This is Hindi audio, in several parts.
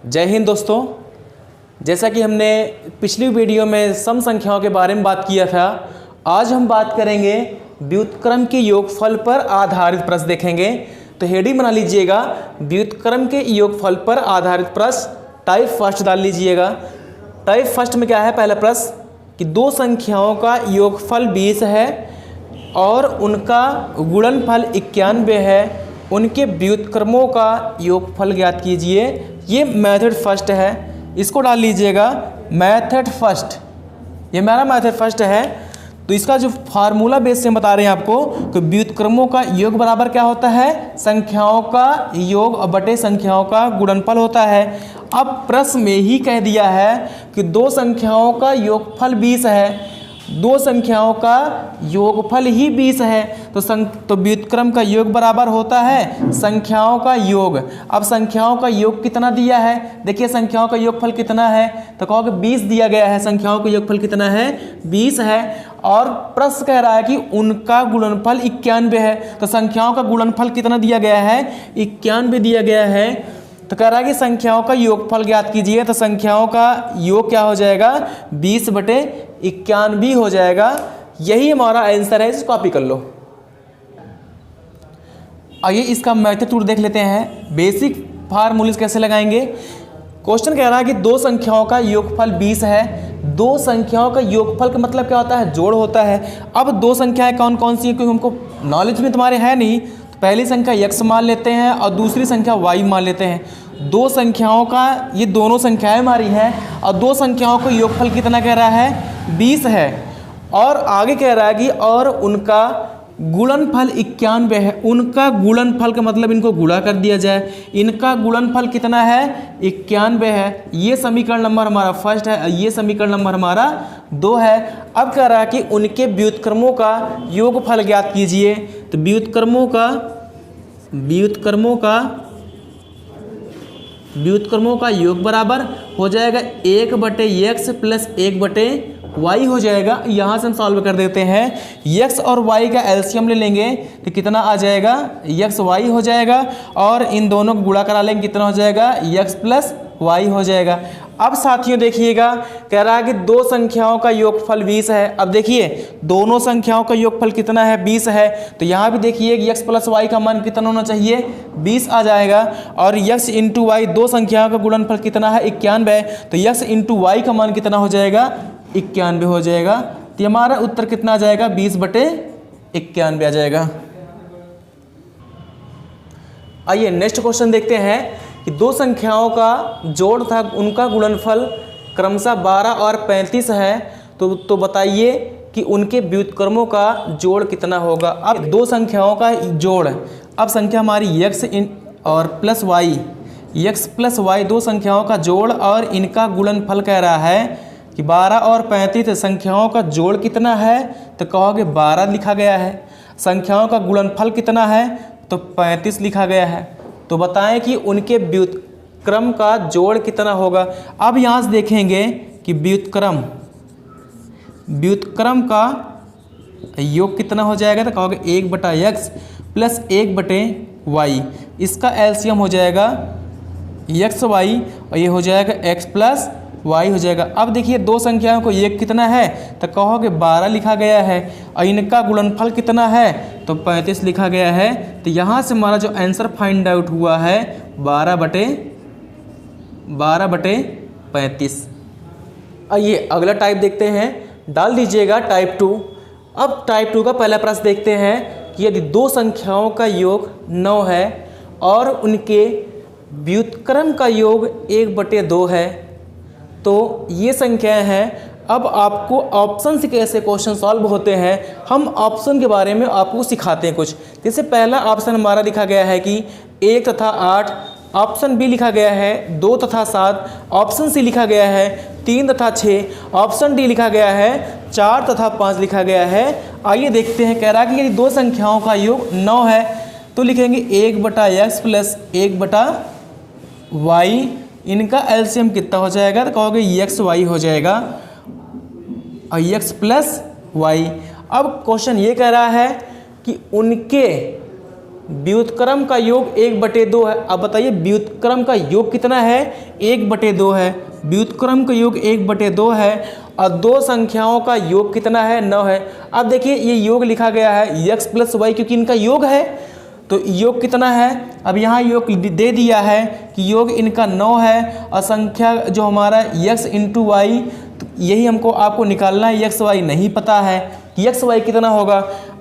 जय हिंद दोस्तों। जैसा कि हमने पिछली वीडियो में सम संख्याओं के बारे में बात किया था, आज हम बात करेंगे व्युत्क्रम के योगफल पर आधारित प्रश्न देखेंगे। तो हेडिंग बना लीजिएगा, व्युत्क्रम के योगफल पर आधारित प्रश्न टाइप फर्स्ट डाल लीजिएगा। टाइप फर्स्ट में क्या है, पहला प्रश्न कि दो संख्याओं का योगफल 20 है और उनका गुणनफल 91 है, उनके व्युत्क्रमों का योगफल ज्ञात कीजिए। ये मेथड फर्स्ट है, इसको डाल लीजिएगा मेथड फर्स्ट। ये मेरा मेथड फर्स्ट है। तो इसका जो फार्मूला बेस से बता रहे हैं आपको कि व्युत्क्रमों का योग बराबर क्या होता है, संख्याओं का योग बटे संख्याओं का गुणनफल होता है। अब प्रश्न में ही कह दिया है कि दो संख्याओं का योगफल 20 है, दो संख्याओं का योगफल ही 20 है, तो व्युत्क्रम का योग बराबर होता है संख्याओं का योग। अब संख्याओं का योग कितना दिया है, देखिए संख्याओं का योगफल कितना है, तो कहोगे 20 दिया गया है। संख्याओं का योगफल कितना है, 20 है। और प्रश्न कह रहा है कि उनका गुणनफल 91 है, तो संख्याओं का गुणनफल कितना दिया गया है, 91 दिया गया है। तो कह रहा है कि संख्याओं का योगफल ज्ञात कीजिए। तो संख्याओं का योग क्या हो जाएगा, 20 बटे 91 हो जाएगा। यही हमारा आंसर है, इसको कॉपी कर लो। आइए इसका मेथड टूर देख लेते हैं, बेसिक फार्मूले कैसे लगाएंगे। क्वेश्चन कह रहा है कि दो संख्याओं का योगफल 20 है। दो संख्याओं का योगफल का मतलब क्या होता है, जोड़ होता है। अब दो संख्याएं कौन कौन सी है, क्योंकि हमको नॉलेज में तुम्हारे है नहीं, तो पहली संख्या x मान लेते हैं और दूसरी संख्या y मान लेते हैं। दो संख्याओं का, ये दोनों संख्याएं हमारी हैं और दो संख्याओं का योगफल कितना कह रहा है, 20 है। और आगे कह रहा है कि और उनका गुणनफल 91 है। उनका गुणनफल का मतलब इनको गुणा कर दिया जाए, इनका गुणनफल कितना है, 91 है। ये समीकरण नंबर हमारा फर्स्ट है, ये समीकरण नंबर हमारा 2 है। अब कह रहा है कि उनके व्युत्क्रमों का योगफल ज्ञात कीजिए। तो व्युत्क्रमों का योग बराबर हो जाएगा 1 बटे x प्लस 1 बटे y हो जाएगा। यहाँ से हम सॉल्व कर देते हैं, x और y का एलसीएम ले लेंगे तो कितना आ जाएगा, x y हो जाएगा। और इन दोनों को गुणा करा लेंगे, कितना हो जाएगा, x प्लस y हो जाएगा। अब साथियों देखिएगा, कह रहा है कि दो संख्याओं का योगफल 20 है। अब देखिए दोनों संख्याओं का योगफल कितना है, 20 है। तो यहाँ भी देखिए कि x प्लस वाई का मान कितना होना चाहिए, 20 आ जाएगा। और x इंटू वाई, दो संख्याओं का गुणनफल कितना है, 91 है। तो x इंटू वाई का मान कितना हो जाएगा, 91 हो जाएगा। तो हमारा उत्तर कितना आ जाएगा, 20 बटे 91 आ जाएगा। आइए नेक्स्ट क्वेश्चन देखते हैं कि दो संख्याओं का जोड़ था, उनका गुणनफल क्रमशः 12 और 35 है। तो बताइए कि उनके व्युत्क्रमों का जोड़ कितना होगा। अब दो संख्याओं का जोड़, अब संख्या हमारी x और plus Y, x plus Y दो संख्याओं का जोड़ और इनका गुणनफल कह रहा है कि 12 और 35 संख्याओं का जोड़ कितना है, तो कहोगे 12 लिखा गया है। संख्याओं का गुणनफल कितना है, तो 35 लिखा गया है। तो बताएं कि उनके व्युत्क्रम का जोड़ कितना होगा। अब यहाँ से देखेंगे कि व्युत्क्रम का योग कितना हो जाएगा, तो कहोगे 1 बटा x प्लस 1 बटे y। इसका एलसीएम हो जाएगा x y और ये हो जाएगा x प्लस y हो जाएगा। अब देखिए दो संख्याओं को योग कितना है, तो कहोगे 12 लिखा गया है और इनका गुणनफल कितना है, तो 35 लिखा गया है। तो यहाँ से हमारा जो आंसर फाइंड आउट हुआ है 12 बटे 35। आइए अगला टाइप देखते हैं, डाल दीजिएगा टाइप 2। अब टाइप 2 का पहला प्रश्न देखते हैं कि यदि दो संख्याओं का योग 9 है और उनके व्युत्क्रम का योग 1 बटे 2 है, तो ये संख्याएं हैं। अब आपको ऑप्शन से कैसे क्वेश्चन सॉल्व होते हैं, हम ऑप्शन के बारे में आपको सिखाते हैं कुछ। जैसे पहला ऑप्शन हमारा लिखा गया है कि 1 तथा 8, ऑप्शन बी लिखा गया है 2 तथा 7, ऑप्शन सी लिखा गया है 3 तथा 6, ऑप्शन डी लिखा गया है 4 तथा 5 लिखा गया है। आइए देखते हैं, कह रहा है कि यदि दो संख्याओं का योग 9 है तो लिखेंगे 1 बटा x प्लस 1 बटा y। इनका एलसीएम कितना हो जाएगा, तो कहोगे x y हो जाएगा और x प्लस y। अब क्वेश्चन ये कह रहा है कि उनके व्युत्क्रम का योग 1/2 है। अब बताइए व्युत्क्रम का योग कितना है, 1/2 है। व्युत्क्रम का योग 1/2 है और दो संख्याओं का योग कितना है, 9 है। अब देखिए ये योग लिखा गया है x + y क्योंकि इनका योग है, तो योग कितना है, अब यहाँ योग दे दिया है कि योग इनका 9 है और संख्या जो हमारा x × y, तो यही हमको आपको निकालना है। x y नहीं पता है कि x y कितना होगा।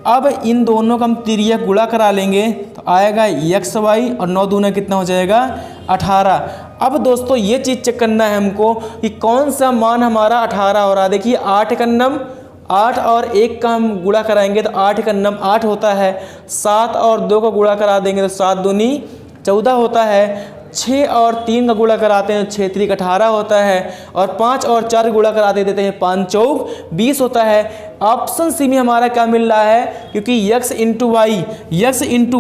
अब इन दोनों का हम तिर्यक गुणा करा लेंगे तो आएगा x y और 9 दूना कितना हो जाएगा, 18। अब दोस्तों ये चीज़ चेक करना है हमको कि कौन सा मान हमारा 18 हो रहा है। देखिए 8 का नम 8 और 1 का हम गुणा कराएंगे तो 8 का नम 8 होता है। 7 और 2 का गुणा करा देंगे तो 7 दूनी 14 होता है। 6 और 3 का गुणा कराते हैं 6 3 18 होता है। और 5 और 4 गुणा कराते देते हैं 5 4 20 होता है। ऑप्शन सी में हमारा क्या मिल रहा है, क्योंकि x ×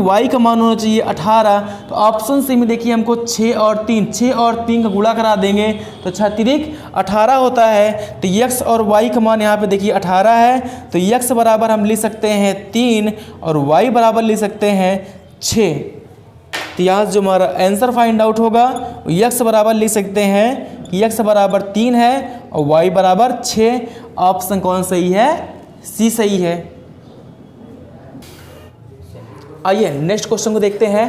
y का मान होना चाहिए 18, तो ऑप्शन सी में देखिए हमको 6 और 3 का गुणा करा देंगे तो 6 3 18 होता है। तो x और y का मान यहाँ पे देखिए 18 है, तो x बराबर हम लिख सकते हैं 3 और y बराबर लिख सकते हैं 6। तो यहाँ जो हमारा आंसर फाइंड आउट होगा x बराबर लिख सकते हैं कि x बराबर 3 है और y बराबर 6। ऑप्शन कौन सही है, सी सही है। आइए नेक्स्ट क्वेश्चन को देखते हैं।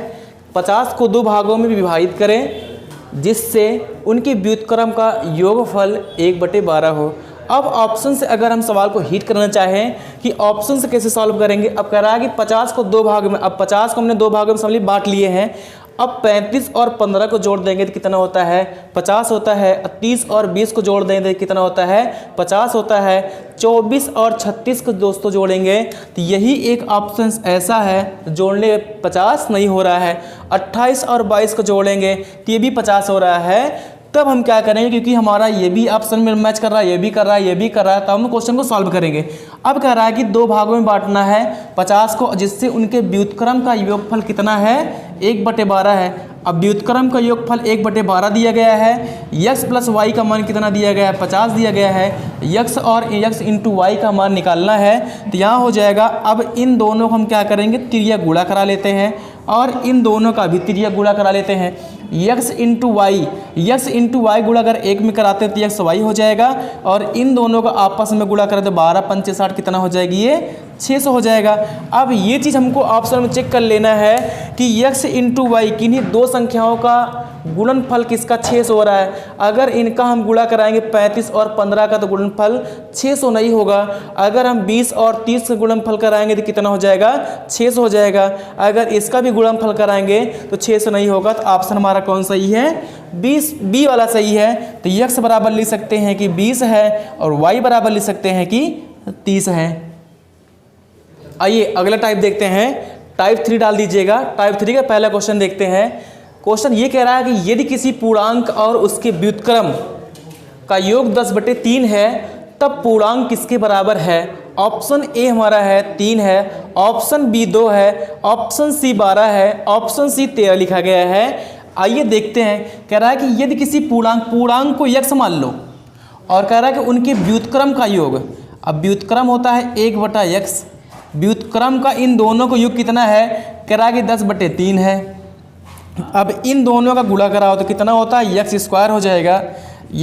50 को 2 भागों में विभाजित करें जिससे उनके व्युत्क्रम का योगफल 1/12 हो। अब ऑप्शन से अगर हम सवाल को हिट करना चाहें कि ऑप्शन से कैसे सॉल्व करेंगे, अब कह रहा है कि 50 को 2 भाग में, अब 50 को हमने 2 भागों में समझ बांट लिए हैं। अब 35 और 15 को जोड़ देंगे तो कितना होता है, 50 होता है। 30 और 20 को जोड़ देंगे तो कितना होता है, 50 होता है। 24 और 36 को दोस्तों जोड़ेंगे तो यही एक ऑप्शन ऐसा है जोड़ने 50 नहीं हो रहा है। 28 और 22 को जोड़ेंगे तो ये भी 50 हो रहा है। तब हम क्या करेंगे, क्योंकि हमारा ये भी ऑप्शन में मैच कर रहा है, ये भी कर रहा है, ये भी कर रहा है, तो हम क्वेश्चन को सॉल्व करेंगे। अब कह रहा है कि 2 भागों में बांटना है 50 को, जिससे उनके व्युत्क्रम का योगफल कितना है, 1/12 है। अब व्युत्क्रम का योगफल 1/12 दिया गया है। x + y का मान कितना दिया गया है, 50 दिया गया है। x और x × y का मान निकालना है तो यहाँ हो जाएगा। अब इन दोनों को हम क्या करेंगे, तिर्यक गुणा करा लेते हैं और इन दोनों का भी तिर्यक गुणा करा लेते हैं। x × y गुणा अगर 1 में कराते हैं तो x y हो जाएगा और इन दोनों का आपस में गुणा करें तो 12 5 60 कितना हो जाएगी, ये 600 हो जाएगा। अब ये चीज़ हमको ऑप्शन में चेक कर लेना है कि x × y किन्हीं दो संख्याओं का गुणनफल किसका 600 हो रहा है। अगर इनका हम गुणा कराएंगे 35 और 15 का तो गुणनफल 600 नहीं होगा। अगर हम 20 और 30 का गुणनफल कराएंगे तो कितना हो जाएगा, 600 हो जाएगा। अगर इसका भी गुणनफल कराएंगे तो 600 नहीं होगा। तो ऑप्शन हमारा कौन सही है, 20 बी वाला सही है। तो x बराबर लिख सकते हैं कि 20 है और y बराबर लिख सकते हैं कि 30 है। आइए अगला टाइप देखते हैं। टाइप 3 डाल दीजिएगा। टाइप 3 का पहला क्वेश्चन देखते हैं। क्वेश्चन ये कह रहा है कि यदि किसी पूर्णांक और उसके व्युत्क्रम का योग 10/3 है तब पूर्णांक किसके बराबर है। ऑप्शन ए हमारा है 3 है, ऑप्शन बी 2 है, ऑप्शन सी 12 है, ऑप्शन सी 13 लिखा गया है। आइए देखते हैं। कह रहा है कि यदि किसी पूर्णांक को x मान लो और कह रहा है कि उनके व्युत्क्रम का योग, अब व्युत्क्रम होता है 1/x, व्युत्क्रम का इन दोनों का योग कितना है, कह रहा है कि 10/3 है। अब इन दोनों का गुणा कराओ तो कितना होता है, x² हो जाएगा।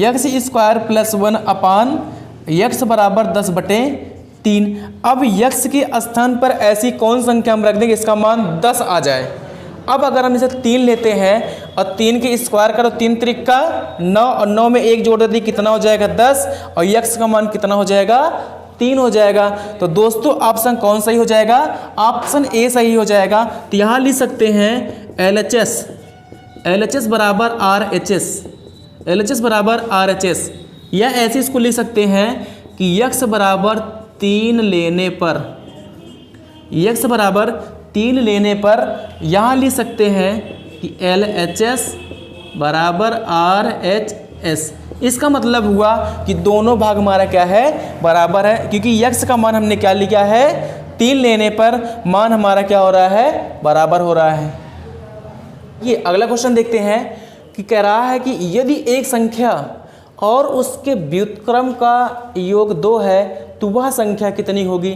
x² + 1/x बराबर 10/3। अब x के स्थान पर ऐसी कौन संख्या हम रख देंगे इसका मान 10 आ जाए। अब अगर हम इसे 3 लेते हैं और 3 के स्क्वायर करो 3 त्रिक का 9 और 9 में 1 जोड़ देते कितना हो जाएगा, 10 और x का मान कितना हो जाएगा, 3 हो जाएगा। तो दोस्तों ऑप्शन कौन सही हो जाएगा, ऑप्शन ए सही हो जाएगा। तो यहाँ लिख सकते हैं LHS बराबर RHS, या ऐसे इसको लिख सकते हैं कि x बराबर 3 लेने पर यहाँ लिख सकते हैं कि LHS बराबर RHS। इसका मतलब हुआ कि दोनों भाग हमारा क्या है, बराबर है, क्योंकि x का मान हमने क्या लिखा है, 3 लेने पर मान हमारा क्या हो रहा है, बराबर हो रहा है। ये अगला क्वेश्चन देखते हैं कि कह रहा है कि यदि एक संख्या और उसके व्युत्क्रम का योग 2 है तो वह संख्या कितनी होगी।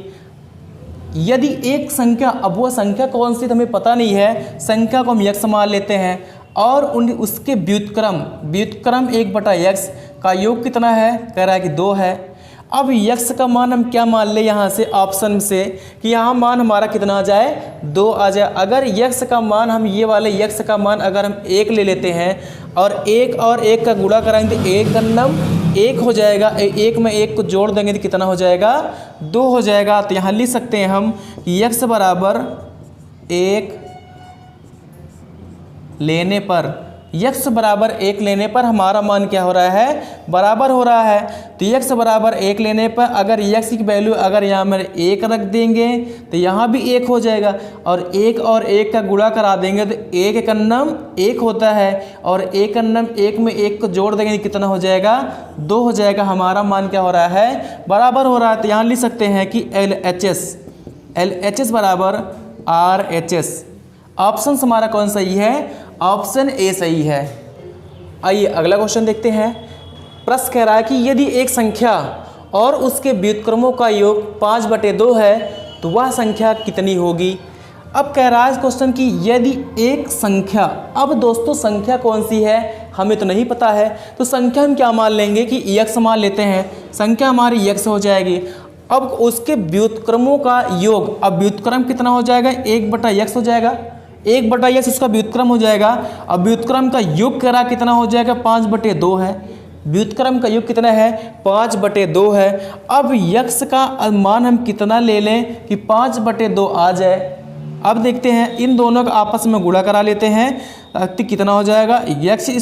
यदि एक संख्या, अब वो संख्या कौन सी तो हमें पता नहीं है, संख्या को हम यक्स मान लेते हैं और उसके व्युत्क्रम 1/x का योग कितना है, कह रहा है कि 2 है। अब यक्स का मान हम क्या मान ले यहाँ से ऑप्शन से कि यहाँ मान हमारा कितना आ जाए, 2 आ जाए। अगर यक्स का मान हम ये वाले यक्स का मान अगर हम 1 ले लेते हैं और 1 का गुणा कराएंगे तो 1 कर्नम 1 हो जाएगा, 1 में 1 को जोड़ देंगे तो कितना हो जाएगा, 2 हो जाएगा। तो यहाँ लिख सकते हैं हम कि यक्स बराबर 1 लेने पर, यक्स बराबर 1 लेने पर हमारा मान क्या हो रहा है, बराबर हो रहा है। तो यक्स बराबर 1 लेने पर अगर यक्स की वैल्यू अगर यहाँ में 1 रख देंगे तो यहाँ भी 1 हो जाएगा और 1 का गुणा करा देंगे तो 1 कर्नम 1 होता है और 1 कर्नम 1 में 1 को जोड़ देंगे कितना हो जाएगा, 2 हो जाएगा। हमारा मान क्या हो रहा है, बराबर हो रहा है। तो यहाँ लिख सकते हैं कि LHS बराबर RHS। ऑप्शन हमारा कौन सही है, ऑप्शन ए सही है। आइए अगला क्वेश्चन देखते हैं। प्रश्न कह रहा है कि यदि एक संख्या और उसके व्युत्क्रमों का योग 5/2 है तो वह संख्या कितनी होगी। अब कह रहा है क्वेश्चन कि यदि एक संख्या, अब दोस्तों संख्या कौन सी है हमें तो नहीं पता है, तो संख्या हम क्या मान लेंगे कि यक्स मान लेते हैं, संख्या हमारी यक्स हो जाएगी। अब उसके व्युत्क्रमों का योग, अब व्युत्क्रम कितना हो जाएगा, 1/x हो जाएगा, 1/x उसका व्युत्क्रम हो जाएगा। अब व्युत्क्रम का योग कह रहा कितना हो जाएगा, 5/2 है। व्युत्क्रम का योग कितना है, 5/2 है। अब यक्स का मान हम कितना ले लें कि 5/2 आ जाए। अब देखते हैं इन दोनों का आपस में गुणा करा लेते हैं तो कितना हो जाएगा, x²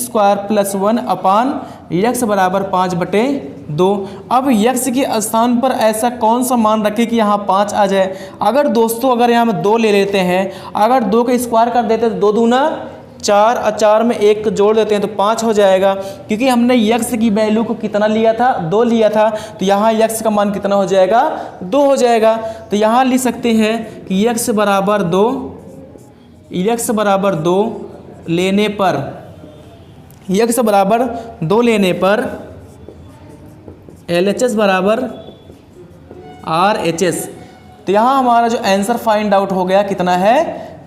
+ 1 अपान यक्स बराबर 5/2। अब यक्स के स्थान पर ऐसा कौन सा मान रखें कि यहाँ 5 आ जाए। अगर दोस्तों अगर यहाँ में 2 ले लेते हैं, अगर 2 का स्क्वायर कर देते हैं तो 2 दूना 4 और 4 में 1 जोड़ देते हैं तो 5 हो जाएगा। क्योंकि हमने यक्स की वैल्यू को कितना लिया था, 2 लिया था, तो यहाँ यक्स का मान कितना हो जाएगा, 2 हो जाएगा। तो यहाँ लिख सकते हैं कि यक्स बराबर 2 लेने पर, यक्स बराबर 2 लेने पर LHS बराबर RHS। तो यहाँ हमारा जो आंसर फाइंड आउट हो गया कितना है,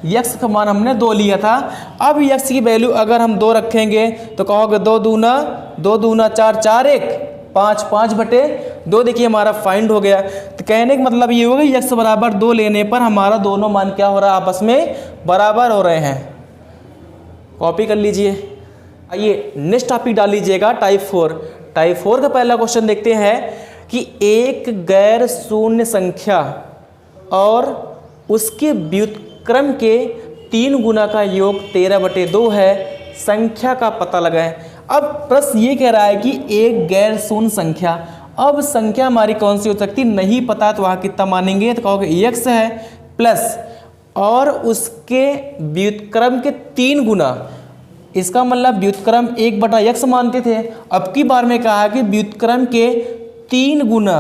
यक्स का मान हमने 2 लिया था। अब यक्स की वैल्यू अगर हम 2 रखेंगे तो कहोगे 2 दूना 4, 4 1 5, 5/2 देखिए हमारा फाइंड हो गया। तो कहने का मतलब ये होगा यक्स बराबर 2 लेने पर हमारा दोनों मान क्या हो रहा है, आपस में बराबर हो रहे हैं। कॉपी कर लीजिए। आइए नेक्स्ट टॉपिक डाल लीजिएगा, टाइप 4। टाइप 4 का पहला क्वेश्चन देखते हैं कि एक गैर शून्य संख्या और उसके व्युत्क्रम के 3 गुना का योग 13/2 है, संख्या का पता लगाएं। अब प्रश्न ये कह रहा है कि एक गैर शून्य संख्या, अब संख्या हमारी कौन सी हो सकती, नहीं पता तो वहाँ कितना मानेंगे, तो कहोगे यक्स है प्लस और उसके व्युत्क्रम के 3 गुना, इसका मतलब व्युत्क्रम 1/x मानते थे, अब की बार में कहा कि व्युत्क्रम के 3 गुना,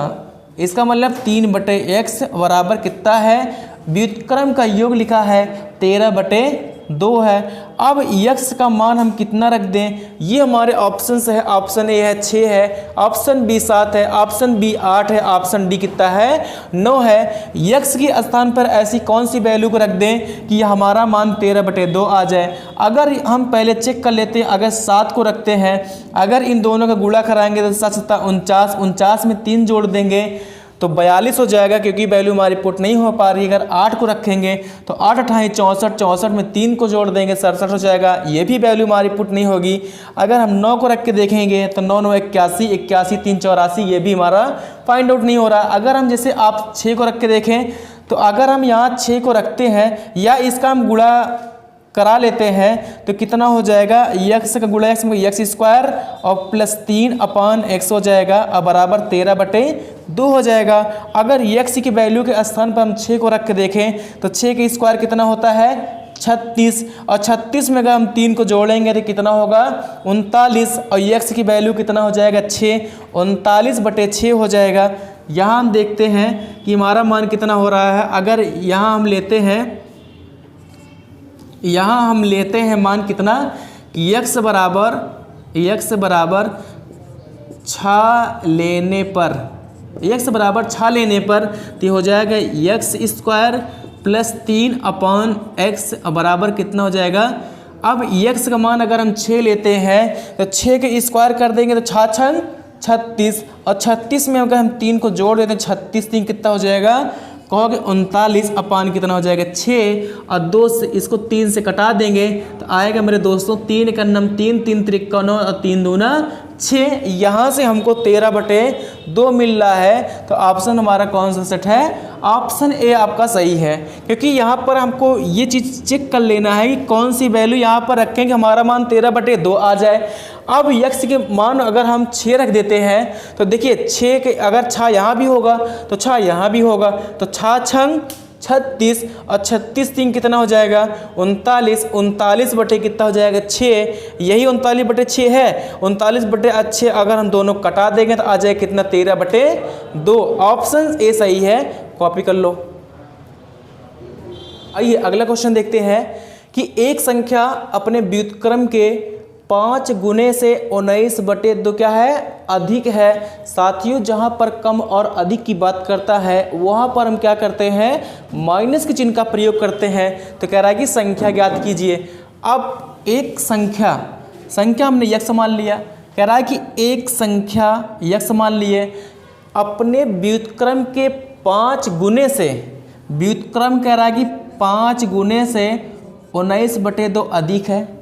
इसका मतलब 3/x बराबर कितना है, व्युत्क्रम का योग लिखा है 13/2 है। अब यक्स का मान हम कितना रख दें, ये हमारे ऑप्शन है, ऑप्शन ए है 6 है, ऑप्शन बी 7 है, ऑप्शन बी 8 है, ऑप्शन डी कितना है 9 है। यक्स के स्थान पर ऐसी कौन सी वैल्यू को रख दें कि हमारा मान 13/2 आ जाए। अगर हम पहले चेक कर लेते हैं, अगर 7 को रखते हैं, अगर इन दोनों का गुणा कराएंगे तो 7 7 49, 49 में 3 जोड़ देंगे तो 42 हो जाएगा, क्योंकि वैल्यू हमारी पुट नहीं हो पा रही। अगर 8 को रखेंगे तो 8 8 64, 64 में 3 को जोड़ देंगे 67 हो जाएगा, ये भी वैल्यू हमारी पुट नहीं होगी। अगर हम 9 को रख के देखेंगे तो 9 9 81, 81 3 84, ये भी हमारा फाइंड आउट नहीं हो रहा। अगर हम जैसे आप 6 को रख के देखें तो अगर हम यहाँ 6 को रखते हैं या इसका हम गुणा करा लेते हैं तो कितना हो जाएगा, यक्स का गुणा यक्स² और +3 अपान x हो जाएगा और बराबर 13/2 हो जाएगा। अगर यक्स की वैल्यू के स्थान पर हम 6 को रख के देखें तो 6 का स्क्वायर कितना होता है 36, और 36 में अगर हम 3 को जोड़ेंगे तो कितना होगा 39, और यक्स की वैल्यू कितना हो जाएगा 6, 39/6 हो जाएगा। यहाँ हम देखते हैं कि हमारा मान कितना हो रहा है। अगर यहाँ हम लेते हैं मान कितना कि यक्स बराबर 6 लेने पर x बराबर 6 लेने पर तो हो जाएगा x² प्लस 3/x बराबर कितना हो जाएगा। अब x का मान अगर हम 6 लेते हैं तो 6 के स्क्वायर कर देंगे तो 6 छंग 36, और 36 में अगर हम 3 को जोड़ देते हैं 36 3 कितना हो जाएगा, कहोगे 39 अपान कितना हो जाएगा 6, और 2 से इसको 3 से कटा देंगे तो आएगा मेरे दोस्तों 3 का नम 3 3 त्रिक 9 और 3 दूना 6। यहाँ से हमको 13/2 मिल रहा है। तो ऑप्शन हमारा कौन सा सेट है, ऑप्शन ए आपका सही है, क्योंकि यहाँ पर हमको ये चीज़ चेक कर लेना है कि कौन सी वैल्यू यहाँ पर रखें कि हमारा मान 13/2 आ जाए। अब x के मान अगर हम 6 रख देते हैं तो देखिए 6 के अगर 6 यहाँ भी होगा तो 6 यहाँ भी होगा, तो 6 छंग 36 और 36 3 कितना हो जाएगा 39, 39 बटे कितना हो जाएगा 6, यही 39/6 है। 39/6 अगर हम दोनों कटा देंगे तो आ जाएगा कितना 13/2। ऑप्शन ए सही है, कॉपी कर लो। आइए अगला क्वेश्चन देखते हैं कि एक संख्या अपने व्युत्क्रम के 5 गुने से 19/2 क्या है, अधिक है। साथियों जहाँ पर कम और अधिक की बात करता है वहाँ पर हम क्या करते हैं, माइनस के चिन्ह का प्रयोग करते हैं। तो कह रहा है कि संख्या ज्ञात कीजिए। अब एक संख्या हमने x मान लिया, कह रहा है कि एक संख्या x मान लिए अपने व्युत्क्रम के 5 गुने से, व्युत्क्रम कह रहा है कि 5 गुने से 19/2 अधिक है।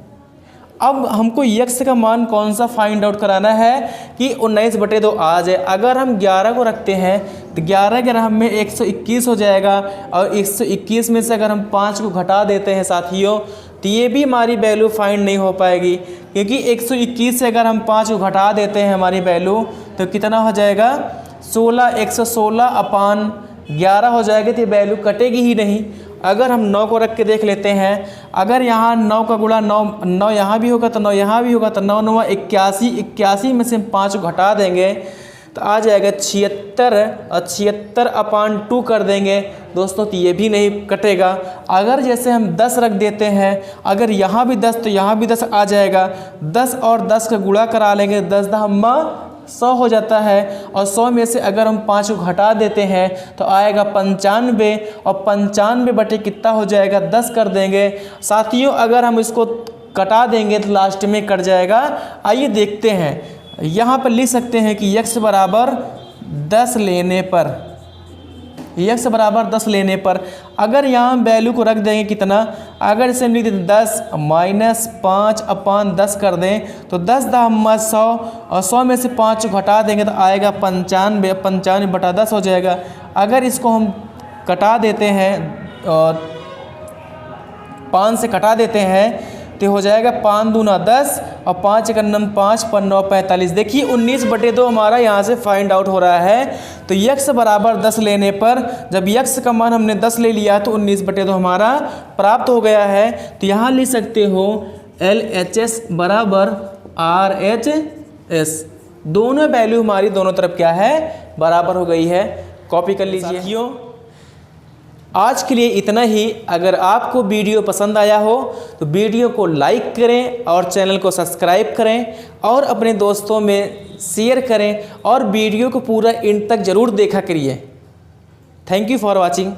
अब हमको x का मान कौन सा फाइंड आउट कराना है कि 19/2 आ जाए। अगर हम 11 को रखते हैं तो 11 के हम में 121 हो जाएगा, और 121 में से अगर हम 5 को घटा देते हैं साथियों तो ये भी हमारी वैल्यू फाइंड नहीं हो पाएगी, क्योंकि 121 से अगर हम 5 को घटा देते हैं हमारी वैल्यू तो कितना हो जाएगा 16, 116/11 हो जाएगी, तो ये वैल्यू कटेगी ही नहीं। अगर हम 9 को रख के देख लेते हैं, अगर यहाँ 9 का गुणा 9 यहाँ भी होगा तो 9 यहाँ भी होगा, तो 9 9 81, 81 में से हम 5 को घटा देंगे तो आ जाएगा 76, और 76/2 कर देंगे दोस्तों तो ये भी नहीं कटेगा। अगर जैसे हम 10 रख देते हैं, अगर यहाँ भी 10 तो यहाँ भी 10 आ जाएगा, 10 और 10 का गुणा करा लेंगे, 10 10 100 हो जाता है, और 100 में से अगर हम 5 को घटा देते हैं तो आएगा 95, और 95 बटे कितना हो जाएगा 10 कर देंगे साथियों। अगर हम इसको कटा देंगे तो लास्ट में कट जाएगा। आइए देखते हैं, यहाँ पर लिख सकते हैं कि x बराबर 10 लेने पर, x बराबर 10 लेने पर अगर यहाँ वैल्यू को रख देंगे कितना, अगर इसे हम लिख देते 10 माइनस 5/10 कर दें तो 10 10 100, और 100 में से 5 घटा देंगे तो आएगा 95, 95/10 हो जाएगा। अगर इसको हम कटा देते हैं और 5 से कटा देते हैं तो हो जाएगा 5 दूना 10, और 5 का नम 5 5 45। देखिए 19/2 हमारा यहाँ से फाइंड आउट हो रहा है। तो x बराबर 10 लेने पर जब x का मान हमने 10 ले लिया तो 19/2 हमारा प्राप्त हो गया है। तो यहाँ लिख सकते हो LHS बराबर RHS, दोनों वैल्यू हमारी दोनों तरफ क्या है, बराबर हो गई है। कॉपी कर लीजिए। आज के लिए इतना ही। अगर आपको वीडियो पसंद आया हो तो वीडियो को लाइक करें और चैनल को सब्सक्राइब करें और अपने दोस्तों में शेयर करें, और वीडियो को पूरा एंड तक ज़रूर देखा करिए। Thank you for watching.